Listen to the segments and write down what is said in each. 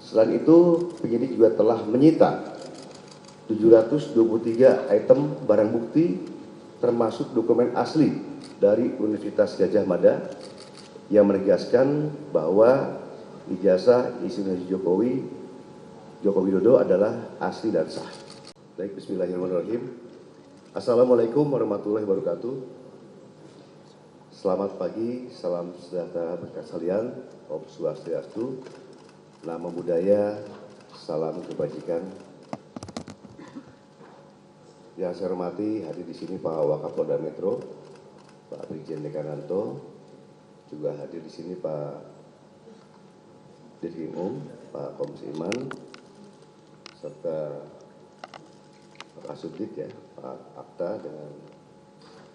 Selain itu, penyidik juga telah menyita 723 item barang bukti termasuk dokumen asli dari Universitas Gadjah Mada yang menegaskan bahwa ijazah Insinyur Haji Joko Widodo adalah asli dan sah. Baik, bismillahirrahmanirrahim. Assalamualaikum warahmatullahi wabarakatuh. Selamat pagi, salam sejahtera berkah sekalian, Om Swastiastu, Namo Buddhaya, salam kebajikan. Yang saya hormati hadir di sini Pak Wakapolda Metro, Pak Brigjen Dekananto, juga hadir di sini Pak Dirkrim Pak Kombes Iman, serta Pak Kasubdit ya, Pak Akta dengan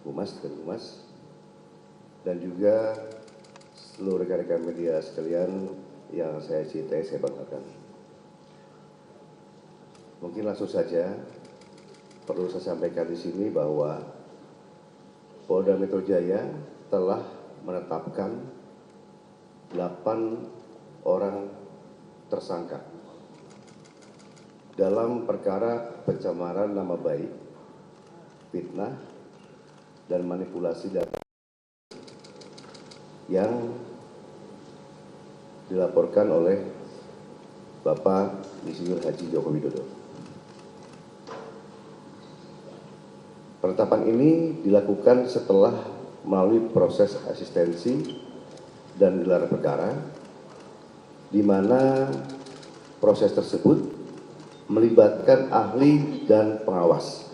Humas dan Humas, dan juga seluruh rekan-rekan media sekalian yang saya cintai, saya banggakan. Mungkin langsung saja perlu saya sampaikan di sini bahwa Polda Metro Jaya telah menetapkan 8 orang tersangka dalam perkara pencemaran nama baik, fitnah, dan manipulasi data yang dilaporkan oleh Bapak Insinyur Haji Joko Widodo. Penetapan ini dilakukan setelah melalui proses asistensi dan gelar perkara, di mana proses tersebut melibatkan ahli dan pengawas,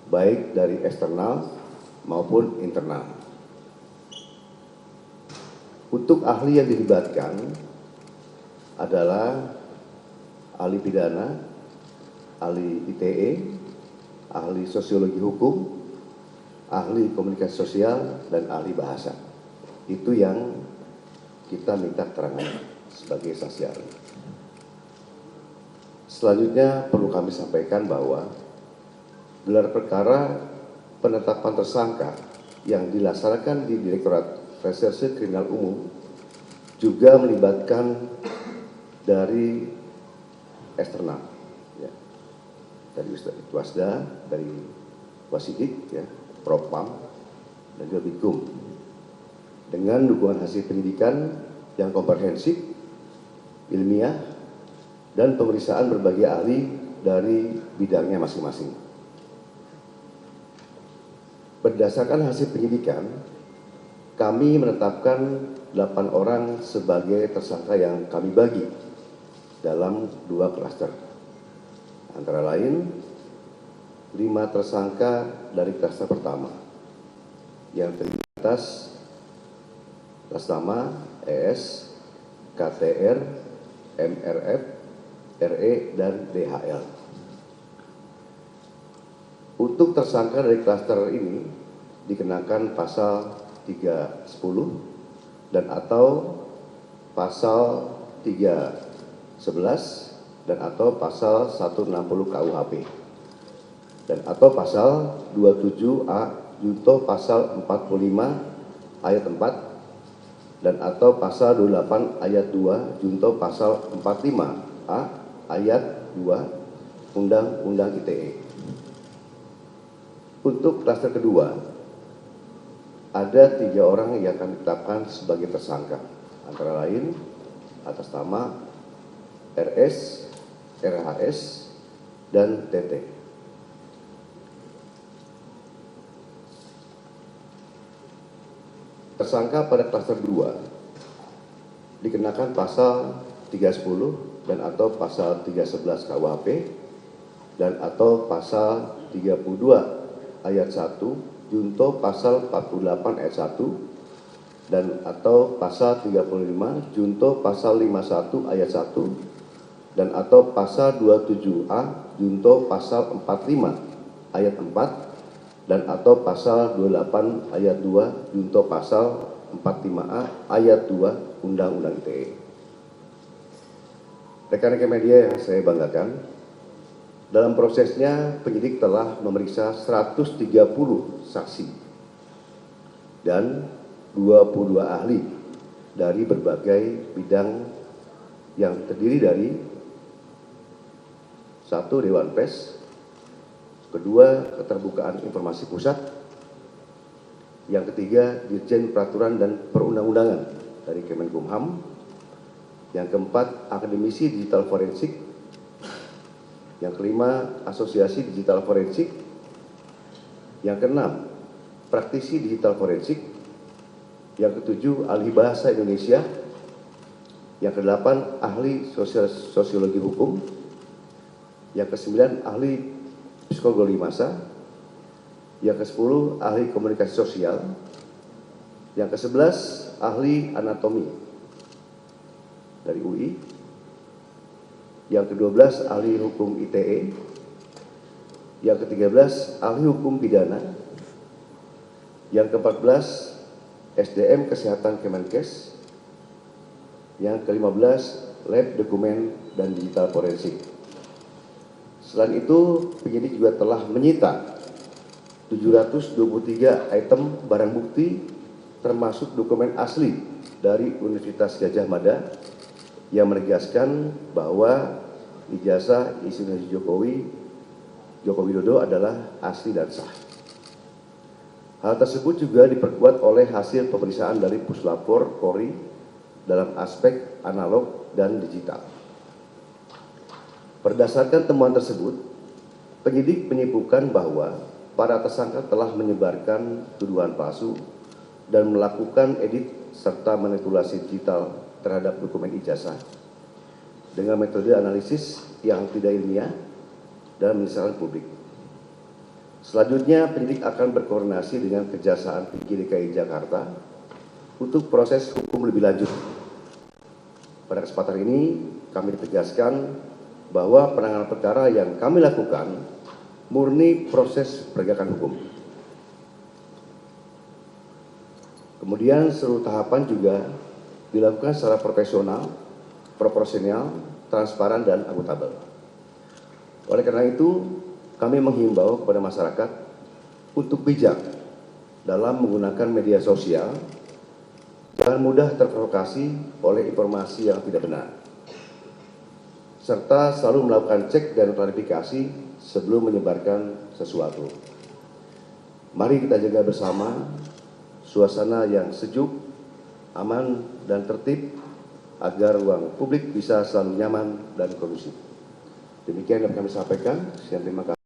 baik dari eksternal maupun internal. Untuk ahli yang dilibatkan adalah ahli pidana, ahli ITE, ahli sosiologi hukum, ahli komunikasi sosial, dan ahli bahasa. Itu yang kita minta keterangan sebagai saksi ahli. Selanjutnya perlu kami sampaikan bahwa gelar perkara penetapan tersangka yang dilaksanakan di Direktorat Reserse Kriminal Umum juga melibatkan dari eksternal, ya, dari Wasda, dari Wasidik, ya, Propam, dan juga Bikum, dengan dukungan hasil penyidikan yang komprehensif, ilmiah, dan pemeriksaan berbagai ahli dari bidangnya masing-masing. Berdasarkan hasil penyidikan, kami menetapkan 8 orang sebagai tersangka yang kami bagi dalam 2 klaster. Antara lain, 5 tersangka dari klaster pertama yang terdiri atas nama ES, KTR, MRF, RE, dan DHL. Untuk tersangka dari klaster ini dikenakan pasal 310 dan atau pasal 311 dan atau pasal 160 KUHP dan atau pasal 27A junto pasal 45 ayat 4 dan atau pasal 28 ayat 2 junto pasal 45A ayat 2 Undang-Undang ITE. Untuk klaster kedua, ada 3 orang yang akan ditetapkan sebagai tersangka, antara lain atas nama RS, RHS, dan TT. Tersangka pada klaster 2 dikenakan pasal 310 dan atau pasal 311 KUHP dan atau pasal 32 ayat 1 junto pasal 48 ayat 1 dan atau pasal 35 junto pasal 51 ayat 1 dan atau pasal 27A junto pasal 45 ayat 4 dan atau pasal 28 ayat 2 junto pasal 45A ayat 2 Undang-Undang ITE. Rekan-rekan media yang saya banggakan, dalam prosesnya penyidik telah memeriksa 130 saksi dan 22 ahli dari berbagai bidang yang terdiri dari satu, Dewan Pers, kedua, Keterbukaan Informasi Pusat, yang ketiga, Dirjen Peraturan dan Perundang-undangan dari Kemenkumham, yang keempat, Akademisi Digital Forensik, yang kelima, Asosiasi Digital Forensik, yang keenam, Praktisi Digital Forensik, yang ketujuh, Ahli Bahasa Indonesia, yang kedelapan, Ahli Sosiologi Hukum, yang kesembilan, Ahli Psikologi Massa, yang ke-10, Ahli Komunikasi Sosial, yang ke-11, Ahli Anatomi dari UI, yang ke-12, Ahli Hukum ITE, yang ke-13, Ahli Hukum Pidana, yang ke-14, SDM Kesehatan Kemenkes, yang ke-15, Lab Dokumen dan Digital Forensik. Selain itu, penyidik juga telah menyita 723 item barang bukti termasuk dokumen asli dari Universitas Gadjah Mada yang menegaskan bahwa ijazah Insinyur Joko Widodo adalah asli dan sah. Hal tersebut juga diperkuat oleh hasil pemeriksaan dari Puslapor Polri dalam aspek analog dan digital. Berdasarkan temuan tersebut, penyidik menyimpulkan bahwa para tersangka telah menyebarkan tuduhan palsu dan melakukan edit serta manipulasi digital terhadap dokumen ijazah dengan metode analisis yang tidak ilmiah dan menyesalkan publik. Selanjutnya, penyidik akan berkoordinasi dengan Kejaksaan Tinggi DKI Jakarta untuk proses hukum lebih lanjut. Pada kesempatan ini, kami tegaskan bahwa penanganan perkara yang kami lakukan murni proses penegakan hukum. Kemudian seluruh tahapan juga dilakukan secara profesional, proporsional, transparan, dan akuntabel. Oleh karena itu, kami menghimbau kepada masyarakat untuk bijak dalam menggunakan media sosial, jangan mudah terprovokasi oleh informasi yang tidak benar, serta selalu melakukan cek dan klarifikasi sebelum menyebarkan sesuatu. Mari kita jaga bersama suasana yang sejuk, aman, dan tertib agar ruang publik bisa selalu nyaman dan kondusif. Demikian yang kami sampaikan. Terima kasih.